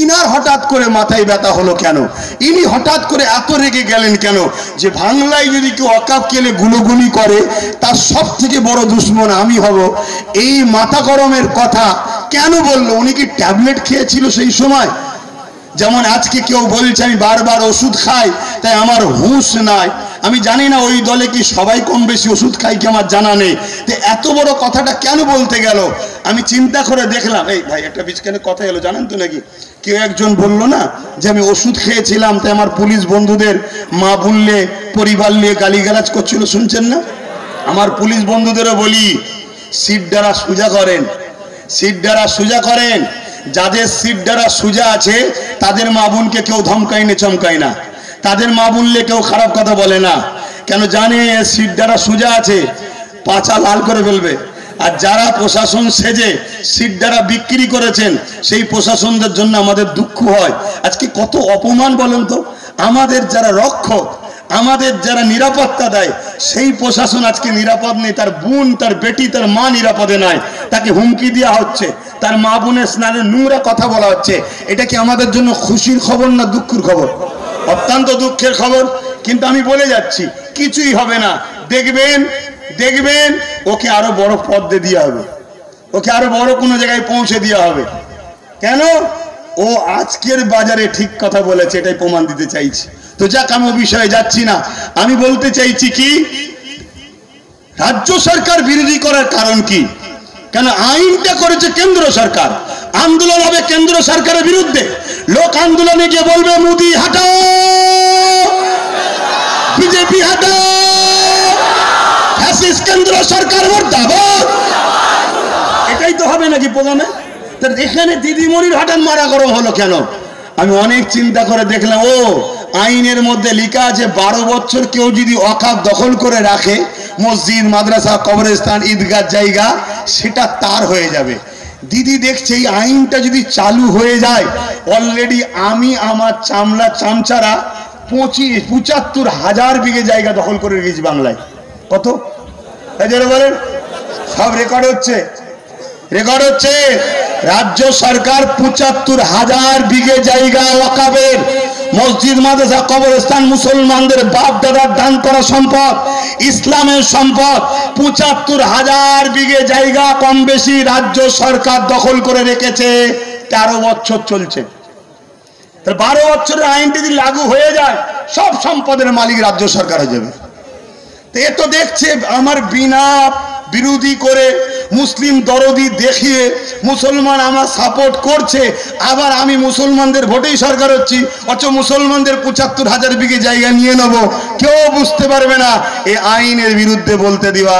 Inner হঠাৎ করে মাথায় ব্যথা হলো কেন? ইনি হঠাৎ করে এত রেগে গেলেন কেন? যে বাংলায় যদি কেউ ওয়াকফ কেলে গুলোগুলি করে তার সব থেকে বড় দুশ্মন আমি হব, এই মাথা গরমের কথা কেন বললো? উনি কি ট্যাবলেট খেয়েছিল সেই সময়? যেমন আজকে কেউ বলছে আমি বারবার ওষুধ খাই তাই আমার হুঁশ নাই। আমি জানি না ওই দলে কি সবাই কম বেশি ওষুধ খাই কি আমার জানা নেই। তো এত বড় কথাটা কেন বলতে গেল? আমি চিন্তা করে দেখলাম, এই ভাই একটা বিচখানে কথা এলো জানেন তো নাকি? কেউ একজন বললো না যে আমি ওষুধ খেয়েছিলাম তাই আমার পুলিশ বন্ধুদের মা বললে পরিবার নিয়ে গালিগালাজ করছিল, শুনছেন না? আমার পুলিশ বন্ধুদেরও বলি সিট দ্বারা সোজা করেন, সিট দ্বারা সোজা করেন। যাদের সিট দ্বারা সোজা আছে তাদের মা বোনকে কেউ ধমকায় না চমকায় না, তাদের মা বললে কেউ খারাপ কথা বলে না। কেন জানে সিট দ্বারা সোজা আছে, পাছা লাল করে ফেলবে। আর যারা প্রশাসন সেজে সিট দ্বারা বিক্রি করেছেন সেই প্রশাসনদের জন্য আমাদের দুঃখ হয়। আজকে কত অপমান বলেন তো। আমাদের যারা রক্ষক, আমাদের যারা নিরাপত্তা দেয় সেই প্রশাসন আজকে নিরাপদ নেই। তার বোন, তার বেটি, তার মা নিরাপদে নাই, তাকে হুমকি দেওয়া হচ্ছে, তার মা বোনের স্নানের নোংরা কথা বলা হচ্ছে। এটা কি আমাদের জন্য খুশির খবর না দুঃখের খবর? অত্যন্ত দুঃখের খবর। কিন্তু আমি বলে যাচ্ছি কিছুই হবে না। দেখবেন দেখবেন ওকে আরো বড় পদে দেওয়া হবে, ওকে আরো বড় কোনো জায়গায় পৌঁছে দেওয়া হবে। কেন? ও আজকের বাজারে ঠিক কথা বলেছে, এটাই প্রমাণ দিতে চাইছি। তো যাক, আমি ও বিষয়ে যাচ্ছি না। আমি বলতে চাইছি কি, রাজ্য সরকার বিরোধী করার কারণ কি? কেন আইনটা করেছে কেন্দ্র সরকার, আন্দোলন হবে কেন্দ্র সরকারের বিরুদ্ধে। লোক আন্দোলনে গিয়ে বলবে মোদি হাটাও, বিজেপি হাটাও, ফ্যাসিস্ট কেন্দ্র সরকার মুর্দাবাদ। এটাই তো হবে নাকি প্রোগ্রামে? এখানে দিদিমণির হঠাৎ মারা গরম হলো কেন? আমি অনেক চিন্তা করে দেখলাম, ও আইনের মধ্যে লেখা আছে 12 বছর কেউ যদি ওয়াকফ দখল করে রাখে, মসজিদ, মাদ্রাসা, কবরস্থান, ঈদগাহ জায়গা, সেটা তার হয়ে যাবে। দিদি দেখছে এই আইনটা যদি চালু হয়ে যায়, অলরেডি আমি আমার চামলা চামচারা 75,000 বিঘে জায়গা দখল করে রেখেছি বাংলায়। কত বলেন? সব রেকর্ড হচ্ছে, রেকর্ড হচ্ছে। রাজ্য সরকার 75,000 বিঘে জায়গা ওয়াকফের, মসজিদ, মাদ্রাসা, কবরস্থান, মুসলমানদের বাপ দাদার দান করা সম্পদ, ইসলামের সম্পদ, 75,000 বিঘে জায়গা কম বেশি রাজ্য সরকার দখল করে রেখেছে। 13 বছর চলছে। 12 বছরের আইনটি যদি লাগু হয়ে যায়, সব সম্পদের মালিক রাজ্য সরকার হয়ে যাবে। তো এ তো দেখছে আমার বিনা বিরোধী করে, মুসলিম দরদি দেখিয়ে মুসলমান আমার সাপোর্ট করছে, আবার আমি মুসলমানদের ভোটেই সরকার হচ্ছি, অথচ মুসলমানদের 75,000 বিঘে জায়গা নিয়ে নেব, কেউ বুঝতে পারবে না। এই আইনের বিরুদ্ধে বলতে দিবা।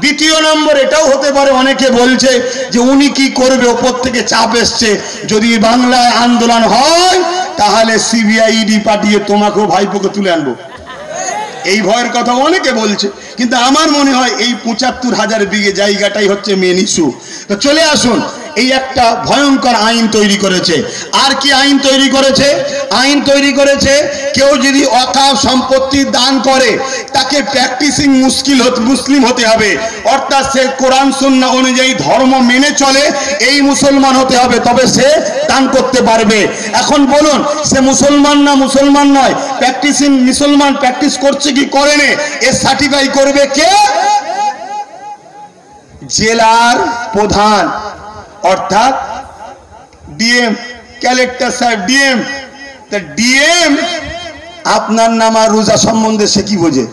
দ্বিতীয় নম্বর, এটাও হতে পারে অনেকে বলছে যে উনি কি করবে, ওপর থেকে চাপ এসছে, যদি বাংলায় আন্দোলন হয় তাহলে সিবিআই ইডি পাঠিয়ে তোমাকেও ভাইপোকে তুলে আনবো। এই ভয়ের কথা অনেকে বলছে, কিন্তু আমার মনে হয় এই 75,000 বিঘে জায়গাটাই হচ্ছে মেন ইস্যু। তো চলে আসুন, এই একটা ভয়ঙ্কর আইন তৈরি করেছে। আর কি আইন তৈরি করেছে? আইন তৈরি করেছে কেউ যদি ওয়াকফ সম্পত্তি দান করে তাকে প্র্যাকটিসিং মুসলিম হতে হবে, অর্থাৎ সে কোরআন সুন্নাহ অনুযায়ী ধর্ম মেনে চলে, এই মুসলমান হতে হবে, তবে সে দান করতে পারবে। এখন বলুন, সে মুসলমান না মুসলমান নয়, প্র্যাকটিসিং মুসলমান, প্র্যাকটিস করছে কি করেনি, এর সার্টিফাই করবে কে? জেলার প্রধান, অর্থাৎ ডিএম, কালেক্টর সাহেব, ডিএম। ডিএম আপনার নামা রোজা সম্বন্ধে সে কি বোঝে?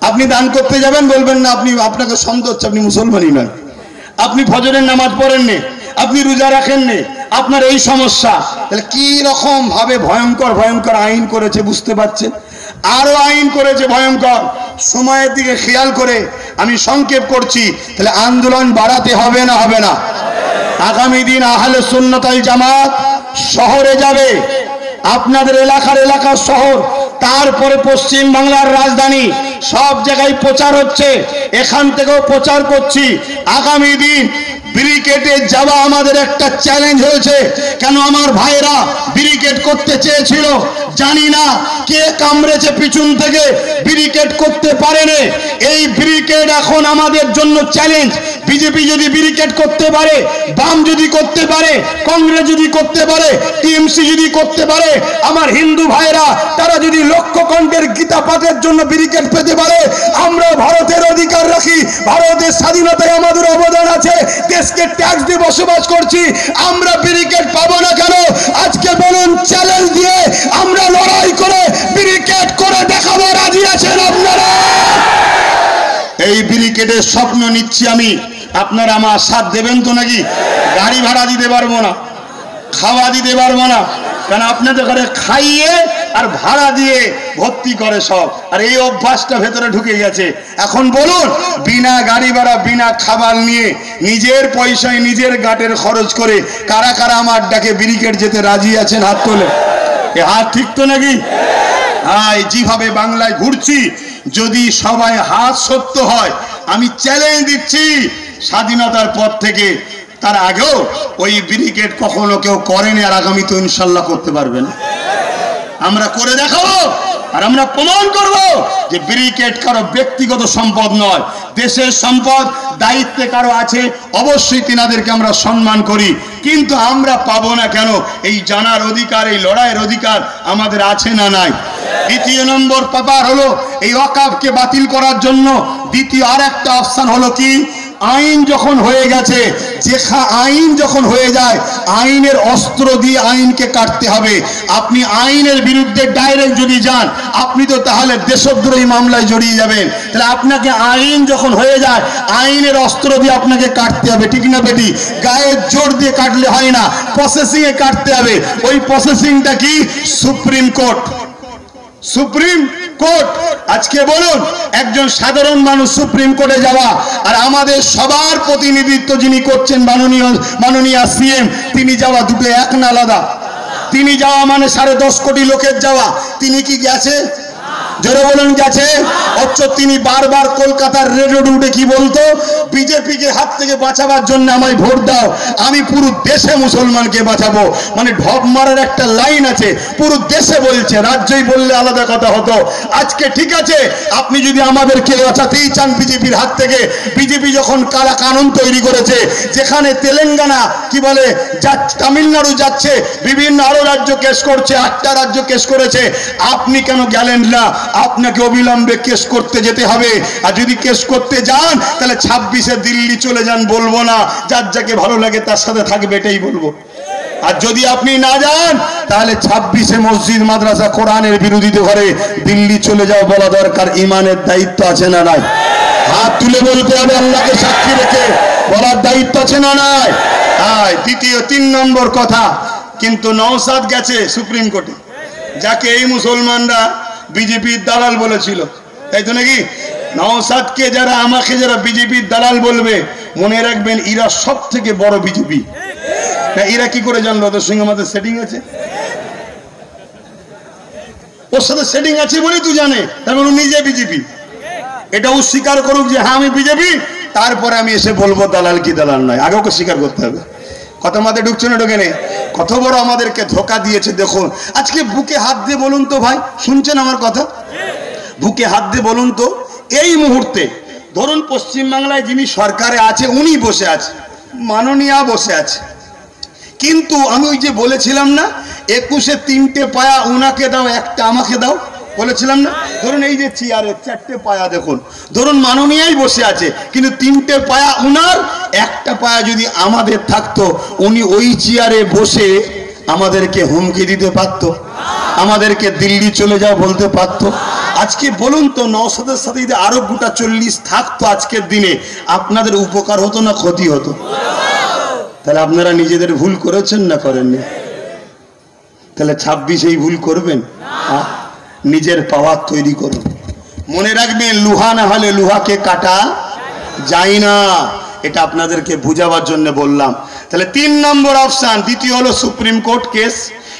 আপনি দান করতে যাবেন, বলবেন না আপনি, আপনাকে সন্দেহ হচ্ছে আপনি মুসলমানই নয়, আপনি ফজরের নামাজ পড়েননি, আপনি রোজা রাখেননি, আপনার এই সমস্যা। তাহলে কি রকম ভাবে ভয়ঙ্কর ভয়ঙ্কর আইন করেছে বুঝতে পারছেন? আরো আইন করেছে ভয়ঙ্কর। সময়ের দিকে খেয়াল করে আমি সংক্ষেপ করছি। তাহলে আন্দোলন বাড়াতে হবে না হবে না? আগামী দিন আহলে সুন্নাত ওয়াল জামাত শহরে যাবে, আপনাদের এলাকার শহর, তারপরে পশ্চিম বাংলার রাজধানী, সব জায়গায় প্রচার হচ্ছে, এখান থেকেও প্রচার করছি। আগামী দিন ব্রিগেডে যাওয়া আমাদের একটা চ্যালেঞ্জ হয়েছে। কেন? আমার ভাইয়েরা ব্রিগেড করতে চেয়েছিল, জানি না কে কামড়েছে পিছন থেকে, ব্যারিকেড করতে পারেনি। এই ব্যারিকেড এখন আমাদের জন্য চ্যালেঞ্জ। বিজেপি যদি ব্যারিকেড করতে পারে, বাম যদি করতে পারে, কংগ্রেস যদি করতে পারে, টিএমসি যদি করতে পারে, আমার হিন্দু ভাইরা তারা যদি লক্ষ কণ্ঠের গীতা পাঠের জন্য ব্যারিকেড পেতে পারে, আমরা ভারতের অধিকার রাখি, ভারতের স্বাধীনতায় আমাদের অবদান আছে, দেশকে ট্যাক্স দিয়ে বসবাস করছি, আমরা ব্যারিকেড পাবো না কেন? আজকে বলুন, চ্যালেঞ্জ দিয়ে আমরা লড়াই করে ব্যারিকেড করে দেখাবো, রাজি আছেন আপনারা? এই ব্যারিকেডের স্বপ্ন নিচ্ছি আমি, আপনারা আমার সাথ দেবেন তো নাকি? গাড়ি ভাড়া দিতে পারবো না, খাওয়া দিতে পারবো না, কারণ আপনাদের ঘরে খাইয়ে আর ভাড়া দিয়ে ভর্তি করে সব, আর এই অভ্যাসটা ভেতরে ঢুকে গেছে। এখন বলুন, বিনা গাড়ি ভাড়া বিনা খাবার নিয়ে নিজের পয়সায় নিজের গাটের খরচ করে কারা কারা আমার ডাকে ব্যারিকেড যেতে রাজি আছেন? হাত তোলে। এ হাত ঠিক তো নাকি? হ্যাঁ, যেভাবে বাংলায় ঘুরছি, যদি সবাই হাত সত্য হয়, আমি চ্যালেঞ্জ দিচ্ছি, স্বাধীনতার পর থেকে তার আগেও ওই ব্যারিকেড কখনো কেউ করেনি, আর আগামী তো ইনশাল্লাহ করতে পারবেন। আমরা করে দেখাবো, আর আমরা প্রমাণ করব যে ব্যারিকেড কারো ব্যক্তিগত সম্পদ নয়, দেশের সম্পদ, দায়িত্বে কারো আছে, অবশ্যই তিনাদেরকে আমরা সম্মান করি, কিন্তু আমরা পাবো না কেন? এই জানার অধিকার, এই লড়াইয়ের অধিকার আমাদের আছে না নাই? দ্বিতীয় নম্বর ব্যাপার হলো এই ওয়াকফকে বাতিল করার জন্য দ্বিতীয় আর একটা অপশন হলো কি, আইন যখন হয়ে গেছে, আইন যখন হয়ে যায়, আইনের অস্ত্র দিয়ে আইনকে কাটতে হবে। আপনি আইনের বিরুদ্ধে ডাইরেক্ট যদি যান, আপনি তো তাহলে দেশদ্রোহী মামলায় জড়িয়ে যাবেন। তাহলে আপনাকে আইন যখন হয়ে যায়, আইনের অস্ত্র দিয়ে আপনাকে কাটতে হবে, ঠিক না বেটি? গায়ের জোর দিয়ে কাটলে হয় না, প্রসেসিং এ কাটতে হবে। ওই প্রসেসিংটা কি? Supreme court. Supreme court. আজকে বলুন, একজন সাধারণ মানুষ সুপ্রিম কোর্টে যাওয়া, আর আমাদের সবার প্রতিনিধিত্ব যিনি করছেন মাননীয় সিএম, তিনি যাওয়া দুটো এক না আলাদা? তিনি যাওয়া মানে 10.5 কোটি লোকের যাওয়া, তিনি কি গেছে? জোরে বলুন, গেছে? অথচ তিনি বারবার কলকাতার রেডিও উঠে কি বলতো? বিজেপিকে হাত থেকে বাঁচাবার জন্য আমায় ভোট দাও, আমি পুরো দেশে মুসলমানকে বাঁচাবো। মানে ঢপ মারার একটা লাইন আছে, পুরো দেশে বলছে, রাজ্যই বললে আলাদা কথা হতো। আজকে ঠিক আছে, আপনি যদি আমাদেরকে বাঁচাতেই চান বিজেপির হাত থেকে, বিজেপি যখন কালা কানুন তৈরি করেছে, যেখানে তেলেঙ্গানা কি বলে তামিলনাড়ু যাচ্ছে, বিভিন্ন আরো রাজ্য কেস করছে, 8টা রাজ্য কেস করেছে, আপনি কেন গেলেন না? আপনাকে অবিলম্বে কেস করতে যেতে হবে। আর যদি কেস করতে যান, তাহলে 26-এ দিল্লি চলে যান, বলবো না, যার যাকে ভালো লাগে তার সাথে থাকবে, এটাই বলবো। আর যদি আপনি না যান, তাহলে 26-এ মসজিদ মাদ্রাসা কোরআনের বিরোধিতা করে দিল্লি চলে যাও বলা দরকার। ইমানের দায়িত্ব আছে না নাই? হাত তুলে বলতে হবে, আল্লাহকে সাক্ষী রেখে বলার দায়িত্ব আছে না নাই? দ্বিতীয় 3 নম্বর কথা, কিন্তু নওশাদ গেছে সুপ্রিম কোর্টে, যাকে এই মুসলমানরা বিজেপির দালাল বলেছিল, তাই তো নাকি? নওশাদকে যারা, আমাকে যারা বিজেপির দালাল বলবে, মনে রাখবেন এরা সব থেকে বড় বিজেপি। এরা কি করে জানলো ওদের সঙ্গে আমাদের সেটিং আছে? ওর সাথে সেটিং আছে বলেই তুই জানে, তার মানে নিজে বিজেপি। এটা ও স্বীকার করুক যে হ্যাঁ আমি বিজেপি, তারপরে আমি এসে বলবো দালাল কি দালাল নয়, আগে ওকে স্বীকার করতে হবে। কথা মাথায় ঢুকছে না? ঢোকে নেই? কত বড় আমাদেরকে ধোকা দিয়েছে দেখুন। আজকে বুকে হাত দিয়ে বলুন তো ভাই, শুনছেন আমার কথা? বুকে হাত দিয়ে বলুন তো, এই মুহূর্তে ধরুন পশ্চিমবাংলায় যিনি সরকারে আছে উনি বসে আছে, মাননীয়া বসে আছে, কিন্তু আমি ওই যে বলেছিলাম না 21-এ 3টে পায়া উনাকে দাও, একটা আমাকে দাও, বলেছিলাম না? ধরুন এই যে চেয়ারে 4টে পায়া দেখুন, ধরুন মাননীয়াই বসে আছে, কিন্তু 3টে পায়া উনার, একটা পায়া যদি আমাদের থাকতো, উনি ওই চেয়ারে বসে আমাদেরকে হুমকি দিতে পারতো, আমাদেরকে দিল্লি চলে যাও বলতে পারতো। আজকে বলুন তো, নওশাদের সাথে যদি আরো গোটা 40 থাকতো আজকের দিনে, আপনাদের উপকার হতো না ক্ষতি হতো? তাহলে আপনারা নিজেদের ভুল করেছেন না করেননি? তাহলে 26-এই ভুল করবেন? নিজের পাওয়ার তৈরি করুন। মনে রাখবেন, লোহা না হলে লোহাকে কাটা যায় না, এটা আপনাদেরকে বুঝাবার জন্য বললাম। তাহলে 3 নম্বর অপশন। দ্বিতীয় হলো সুপ্রিম কোর্ট কেস,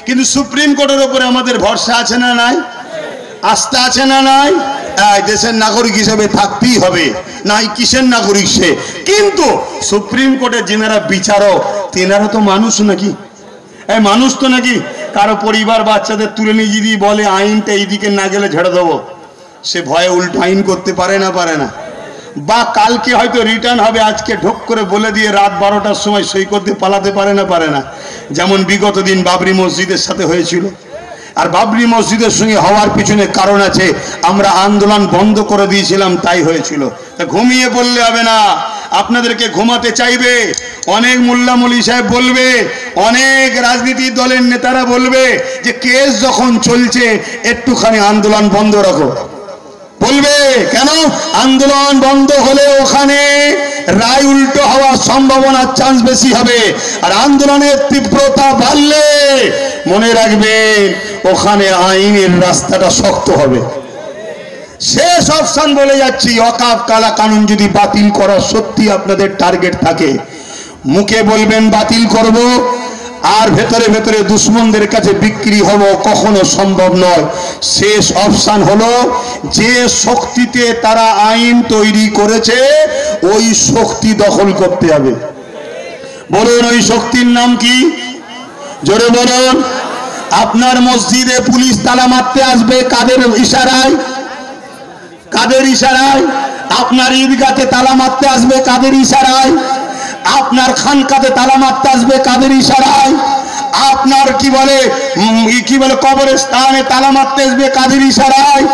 কিন্তু সুপ্রিম কোর্টের উপরে আমাদের ভরসা আছে না নাই? আস্থা আছে না নাই? দেশের নাগরিক হিসেবে থাকতেই হবে, নাই কিসের নাগরিক সে। কিন্তু সুপ্রিম কোর্টের যিনারা বিচারক, তেনারা তো মানুষ নাকি? মানুষ তো নাকি? কারো পরিবার বাচ্চাদের তুলে নিয়ে যদি বলে আইনটা এইদিকে না গেলে ঝেড়ে দেবো, সে ভয়ে উল্টো আইন করতে পারে না? বা কালকে হয়তো রিটার্ন হবে, আজকে ঢোক করে বলে দিয়ে রাত 12টার সময় সই করতে পালাতে পারে না? যেমন বিগত দিন বাবরি মসজিদের সাথে হয়েছিল। আর বাবরি মসজিদের সঙ্গে হওয়ার পিছনে কারণ আছে, আমরা আন্দোলন বন্ধ করে দিয়েছিলাম, তাই হয়েছিল। তা ঘুমিয়ে পড়লে হবে না, আপনাদেরকে ঘুমাতে চাইবে। অনেক মোল্লা মৌলী সাহেব বলবে, অনেক রাজনীতি দলের নেতারা বলবে যে কেস যখন চলছে একটুখানি আন্দোলন বন্ধ রাখো। বলবে কেন? আন্দোলন বন্ধ হলে ওখানে রায় উল্টো হওয়ার সম্ভাবনার চান্স বেশি হবে, আর আন্দোলনের তীব্রতা বাড়লে মনে রাখবেন ওখানে আইনের রাস্তাটা শক্ত হবে। শেষ অপশন বলে যাচ্ছি, ওয়াকফ কালা কানুন যদি বাতিল করার সত্যি আপনাদের টার্গেট থাকে, মুখে বলবেন বাতিল করব, আর ভেতরে ভেতরে দুশ্মনদের কাছে বিক্রি হব, কখনো সম্ভব নয়। শেষ অপশন হলো যে শক্তিতে তারা আইন তৈরি করেছে ওই শক্তি দখল করতে হবে। বলুন ওই শক্তির নাম কি? জোরে বলুন। আপনার মসজিদে পুলিশ তালা মারতে আসবে কাদের ইশারায়? আপনার ঈদগাতে তালা মারতে আসবে কাদের ইশারায়? আপনার খানকাতে তালা মারতে আসবে কাদের ইশারায়? আপনার কি বলে কবরস্থানে তালা মারতে আসবে কাদের ইশারায়?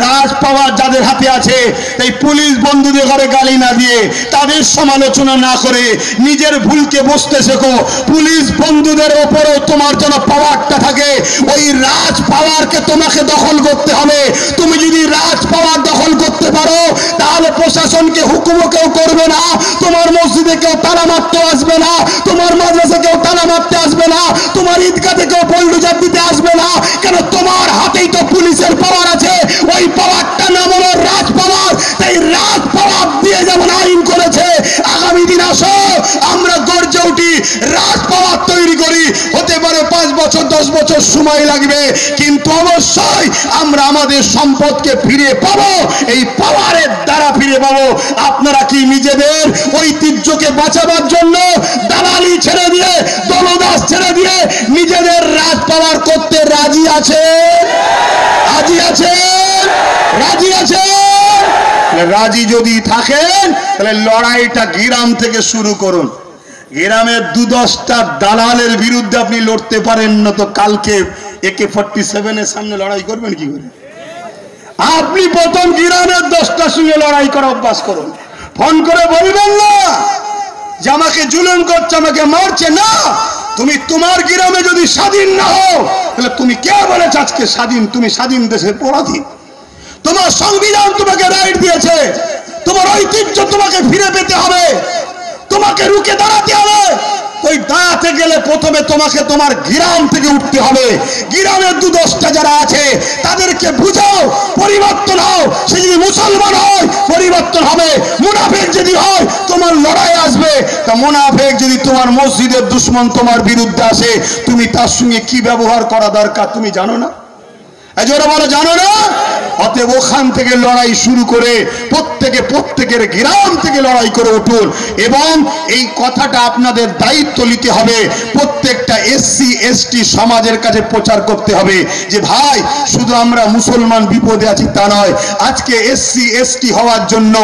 রাজ পাওয়ার যাদের হাতে আছে, তাই পুলিশ বন্ধুদের ঘরে গালি না দিয়ে, তাদের সমালোচনা না করে নিজের ভুলকে বুঝতে শেখো। পুলিশ বন্ধুদের ওপরেও তোমার যেন পাওয়ারটা থাকে, ওই রাজ পাওয়ারকে তোমাকে দখল করতে হবে। তুমি যদি রাজ পাওয়ার দখল করতে পারো তাহলে প্রশাসনকে হুকুমও কেউ করবে না, তোমার মসজিদে কেউ তালা মারতে আসবে না, তোমার মাদ্রাসা কেউ তালা মারতে আসবে না, তোমার ঈদগাতে কেউ বুলডোজার দিতে আসবে না। কেন? তোমার হাতেই তো পুলিশের পাওয়ার আছে, ওই পাওয়ারটা নাম হলো রাজ পাওয়ার। তাই রাজ পাওয়ার দিয়ে যেমন আইন করেছে, আগামী দিন আসো আমরা গর্জে উঠি, রাজ পাওয়ার তৈরি করি। হতে পারে 5 বছর 10 বছর সময় লাগবে, কিন্তু অবশ্যই আমরা আমাদের সম্পদকে ফিরে পাবো, এই পাওয়ারের দ্বারা ফিরে পাবো। আপনারা কি নিজেদের ঐতিহ্যকে বাঁচাবার জন্য দালালি ছেড়ে দিয়ে, দলদাস ছেড়ে দিয়ে নিজেদের রাজ পাওয়ার করতে রাজি আছে? রাজি যদি থাকেন তাহলে লড়াইটা গ্রাম থেকে শুরু করুন। গ্রামের 2-10টা দালালের বিরুদ্ধে আপনি লড়তে পারেন না, তো কালকে AK-47 এর সামনে লড়াই করবেন কি করে? আপনি প্রথম গ্রামের 10টার সঙ্গে লড়াই করা অভ্যাস করুন। ফোন করে বলবেন না যে আমাকে জুলুম করছে, আমাকে মারছে। না, তুমি তোমার গ্রামে যদি স্বাধীন না হও তাহলে তুমি কে বলেছ আজকে স্বাধীন? তুমি স্বাধীন দেশের পরাধীন। তোমার সংবিধান তোমাকে রাইট দিয়েছে, তোমার ঐতিহ্য তোমাকে ফিরে পেতে হবে, তোমাকে রুখে দাঁড়াতে হবে। ওই দাঁড়াতে গেলে প্রথমে তোমাকে তোমার গ্রাম থেকে উঠতে হবে। গ্রামের 2-10টা যারা আছে তাদেরকে বুঝাও, পরিবর্তন হও। সে যদি মুসলমান হয় পরিবর্তন হবে, মুনাফিক যদি হয় তোমার লড়াই আসবে। তা মুনাফিক যদি তোমার মসজিদের দুশ্মন তোমার বিরুদ্ধে আসে, তুমি তার সঙ্গে কি ব্যবহার করা দরকার তুমি জানো না? জোরে বলো, জানো না? অতএব ওখান থেকে লড়াই শুরু করে প্রত্যেকের গ্রাম থেকে লড়াই করে উঠুন। এবং এই কথাটা আপনাদের দায়িত্ব নিতে হবে, প্রত্যেকটা SC ST সমাজের কাছে প্রচার করতে হবে যে ভাই শুধু আমরা মুসলমান বিপদে আছি তা নয়। আজকে SC ST হওয়ার জন্য,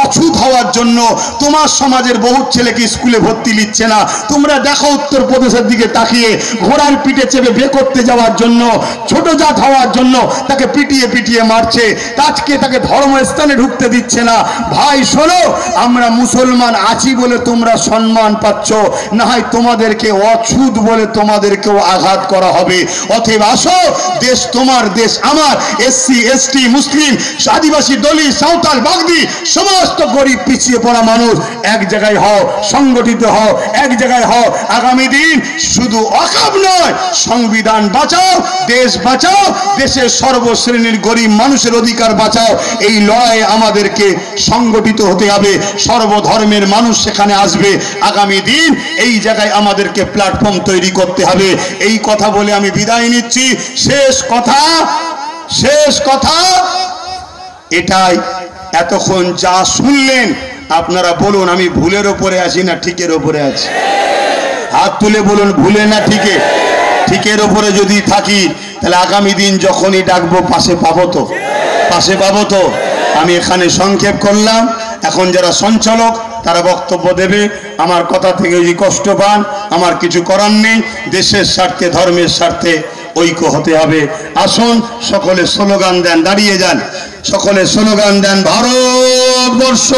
অছুত হওয়ার জন্য তোমার সমাজের বহু ছেলেকে স্কুলে ভর্তি নিচ্ছে না। তোমরা দেখো উত্তরপ্রদেশের দিকে তাকিয়ে, ঘোড়ার পিঠে চেপে বিয়ে করতে যাওয়ার জন্য, ছোট জাত হওয়ার জন্য তাকে পিটিয়ে মারছে, আজকে তাকে ধর্মস্থানে ঢুকতে দিচ্ছে না। ভাই শোনো, আমরা মুসলমান আছি বলে তোমরা সম্মান পাচ্ছ, না হয় তোমাদেরকে অছুত বলে তোমাদেরকেও আঘাত করা হবে। অতএব আসো, দেশ তোমার, দেশ আমার। SC ST মুসলিম, আদিবাসী, দলিত, সাঁওতাল, বাগদি, সমস্ত গরিব পিছিয়ে পড়া মানুষ এক জায়গায় হও, সংগঠিত হও, এক জায়গায় হও। আগামী দিন শুধু ওয়াকফ নয়, সংবিধান বাঁচাও, দেশ বাঁচাও, দেশের সর্বশ্রেণীর গরিব মানুষের অধিকার বাঁচাও। এই লড়াইয়ে আমাদেরকে সংগঠিত হতে হবে, সর্বধর্মের মানুষ সেখানে আসবে। আগামী দিন এই জায়গায় আমাদেরকে প্ল্যাটফর্ম তৈরি করতে হবে। এই কথা বলে আমি বিদায় নিচ্ছি। শেষ কথা এটাই। এতক্ষণ যা শুনলেন আপনারা বলুন আমি ভুলের ওপরে আছি না ঠিকের ওপরে আছি? হাত তুলে বলুন ভুলে না ঠিকে? ঠিকের উপরে যদি থাকি তাহলে আগামী দিন যখনই ডাকবো পাশে পাবো তো, পাশে পাবো তো। আমি এখানে সংক্ষেপ করলাম। এখন যারা সঞ্চালক তারা বক্তব্য দেবে। আমার কথা থেকে যদি কষ্ট পান আমার কিছু করার নেই। দেশের স্বার্থে ধর্মের স্বার্থে ঐক্য হতে হবে। আসুন সকলে স্লোগান দেন, দাঁড়িয়ে যান, সকলে স্লোগান দেন, ভারতবর্ষ